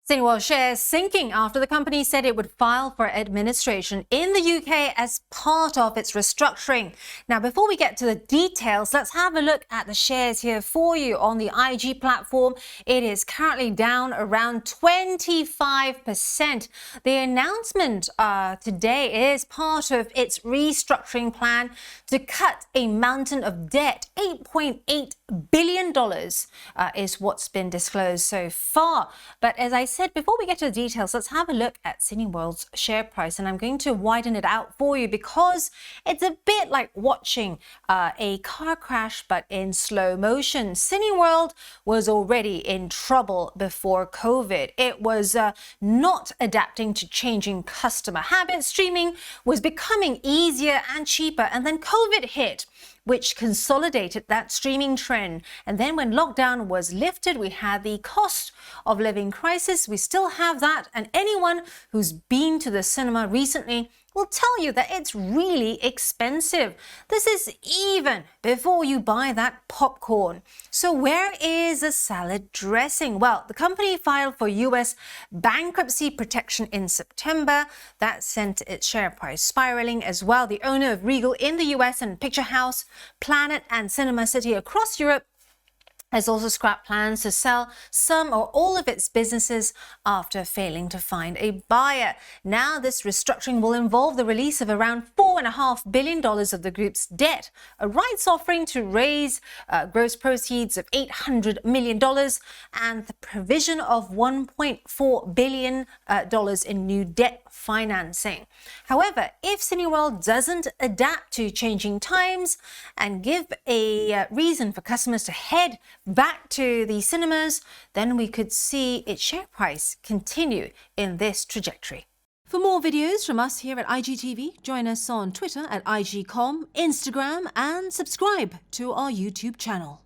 Cineworld shares sinking after the company said it would file for administration in the UK as part of its restructuring. Now, before we get to the details, let's have a look at the shares here for you on the IG platform. It is currently down around 25%. The announcement today is part of its restructuring plan to cut a mountain of debt. $8.8 billion is what's been disclosed so far. But as I said, before we get to the details, let's have a look at Cineworld's share price. And I'm going to widen it out for you because it's a bit like watching a car crash, but in slow motion. Cineworld was already in trouble before COVID. It was not adapting to changing customer habits. Streaming was becoming easier and cheaper. And then COVID hit, which consolidated that streaming trend. And then when lockdown was lifted, we had the cost of living crisis. We still have that. And anyone who's been to the cinema recently will tell you that it's really expensive. This is even before you buy that popcorn. So where is the salad dressing? Well, the company filed for US bankruptcy protection in September. That sent its share price spiraling as well. The owner of Regal in the US and Picture House, Planet and Cinema City across Europe has also scrapped plans to sell some or all of its businesses after failing to find a buyer. Now, this restructuring will involve the release of around $4.5 billion of the group's debt, a rights offering to raise gross proceeds of $800 million, and the provision of $1.4 billion in new debt financing. However, if Cineworld doesn't adapt to changing times and give a reason for customers to head back to the cinemas, then we could see its share price continue in this trajectory. For more videos from us here at IGTV, join us on Twitter at IGCom, Instagram, and subscribe to our YouTube channel.